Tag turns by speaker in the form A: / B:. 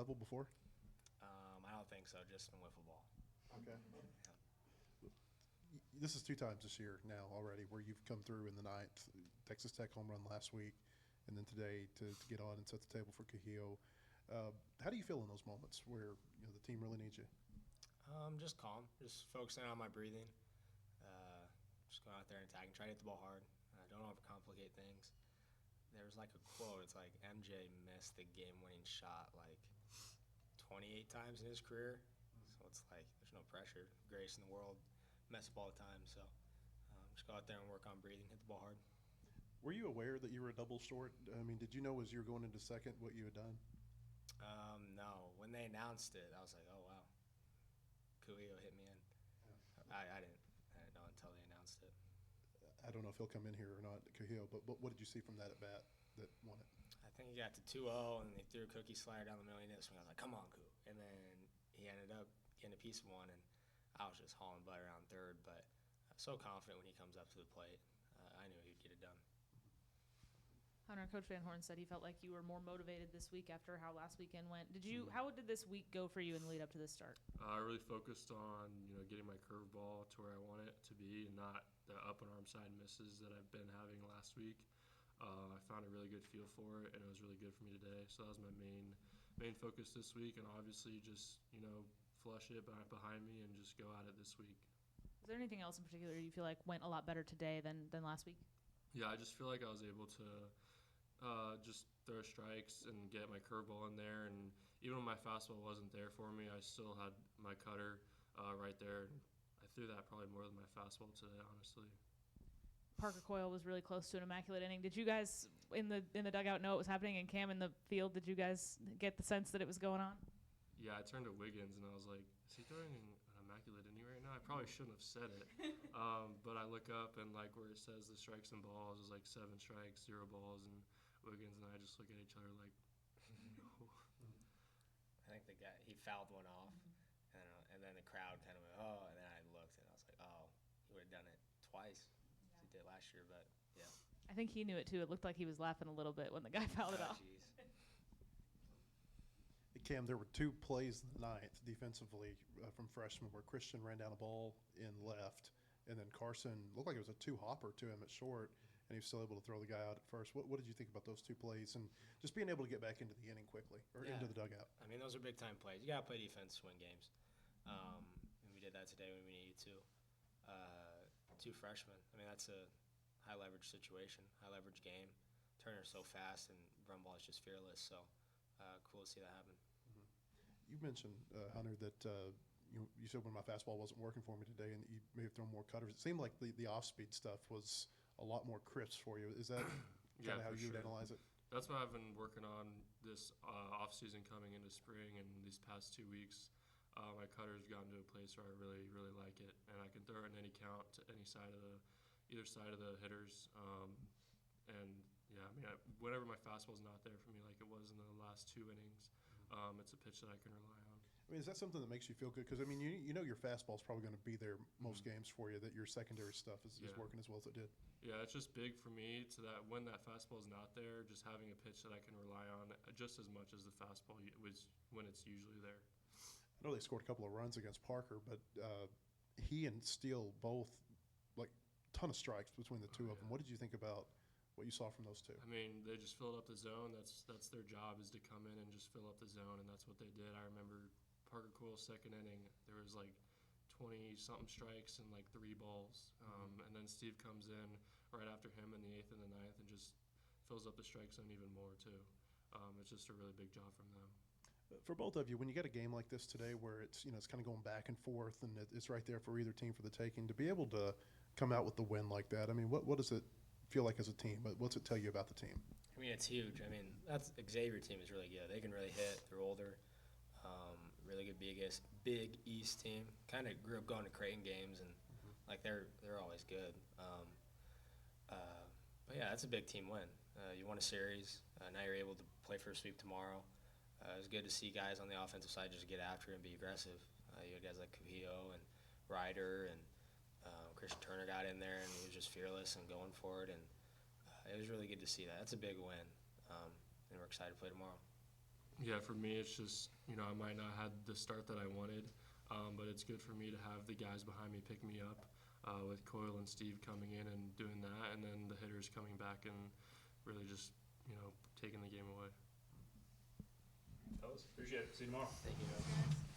A: level before?
B: I don't think so, just in wiffle ball.
A: Okay.
B: Yeah.
A: This is 2 times this year now already where you've come through in the ninth. Texas Tech home run last week, and then today to get on and set the table for Kozeal. How do you feel in those moments where the team really needs you?
B: Just calm, just focusing on my breathing. Just going out there and attacking, try to hit the ball hard. Don't overcomplicate things. There was like a quote. It's like MJ missed the game-winning shot like 28 times in his career. So it's like there's no pressure. Greatest in the world, mess up all the time. So just go out there and work on breathing, hit the ball hard.
A: Were you aware that you were a double short? I mean, did you know as you were going into second what you had done?
B: No. When they announced it, I was like, oh, wow. Kozeal hit me in.
A: Yeah.
B: I didn't know until they announced it.
A: I don't know if he'll come in here or not, Kozeal, but what did you see from that at bat that won it?
B: I think he got to 2-0, and they threw a cookie slider down the middle. He didn't swing. I was like, come on, Koo. And then he ended up getting a piece of one, and I was just hauling butt around third. But I'm so confident when he comes up to the plate. I knew he'd get it done.
C: Hunter, Coach Van Horn said he felt like you were more motivated this week after how last weekend went.
D: Mm-hmm.
C: How did this week go for you in the lead up to this start?
D: I really focused on getting my curveball to where I want it to be, and not the up and arm side misses that I've been having last week. I found a really good feel for it, and it was really good for me today. So that was my main focus this week, and obviously just flush it back behind me and just go at it this week.
C: Is there anything else in particular you feel like went a lot better today than last week?
D: Yeah, I just feel like I was able to just throw strikes and get my curveball in there. And even when my fastball wasn't there for me, I still had my cutter right there. I threw that probably more than my fastball today, honestly.
C: Parker Coyle was really close to an immaculate inning. Did you guys in the dugout know what was happening? And Cam in the field, did you guys get the sense that it was going on?
D: Yeah, I turned to Wiggins and I was like, is he throwing an immaculate inning right now? I probably shouldn't have said it. But I look up and like where it says the strikes and balls is like 7 strikes, 0 balls, and Wiggins and I just look at each other like, no.
B: I think the guy, he fouled one off, and then the crowd kind of went, oh, and then I looked and I was like, oh, he would have done it twice as he did last year, but yeah.
C: I think he knew it too. It looked like he was laughing a little bit when the guy fouled it off.
B: Geez.
A: Cam, there were 2 plays in the ninth defensively from freshmen where Christian ran down a ball in left, and then Carson looked like it was a 2-hopper to him at short, and he was still able to throw the guy out at first. What did you think about those 2 plays and just being able to get back into the inning quickly or into the dugout?
B: I mean, those are big-time plays. You got to play defense to win games. And we did that today when we needed to. 2 freshmen. I mean, that's a high-leverage situation, high-leverage game. Turner's so fast, and Brumbaugh is just fearless, so cool to see that happen.
A: Mm-hmm. You mentioned, Hunter, that you said when my fastball wasn't working for me today and you may have thrown more cutters. It seemed like the off-speed stuff was a lot more crisp for you. Is that kind of how you would analyze it?
D: That's what I've been working on this off-season coming into spring and these past 2 weeks. My cutter's gotten to a place where I really, really like it, and I can throw it in any count to any side of either side of the hitters. And yeah, I mean, whenever my fastball's not there for me, like it was in the last 2 innings, it's a pitch that I can rely on.
A: I mean, is that something that makes you feel good? Because, I mean, you know your fastball's probably going to be there most games for you, that your secondary stuff is working as well as it did.
D: Yeah, it's just big for me to that when that fastball's not there, just having a pitch that I can rely on just as much as the fastball was when it's usually there.
A: I know they scored a couple of runs against Parker, but he and Steele both, like, ton of strikes between the 2 of them. What did you think about what you saw from those 2?
D: I mean, they just filled up the zone. That's their job, is to come in and just fill up the zone, and that's what they did. I remember Parker Coyle's second inning, there was like 20-something strikes and like 3 balls. And then Steve comes in right after him in the 8th and the 9th and just fills up the strike zone even more too. It's just a really big job from them.
A: For both of you, when you get a game like this today where it's it's kind of going back and forth and it's right there for either team for the taking, to be able to come out with the win like that, I mean, what does it feel like as a team? What's it tell you about the team?
B: I mean, it's huge. I mean, that's Xavier team is really good. They can really hit. They're older. Really good Big East team. Kind of grew up going to Creighton games, and like they're always good. But yeah, that's a big team win. You won a series. Now you're able to play for a sweep tomorrow. It was good to see guys on the offensive side just get after it and be aggressive. You had guys like Kozeal and Ryder, and Christian Turner got in there, and he was just fearless and going for it. And it was really good to see that. That's a big win, and we're excited to play tomorrow.
D: Yeah, for me, it's just, I might not have the start that I wanted, but it's good for me to have the guys behind me pick me up, with Coyle and Steve coming in and doing that, and then the hitters coming back and really just, taking the game away.
E: Fellas, appreciate it. See you tomorrow.
B: Thank you.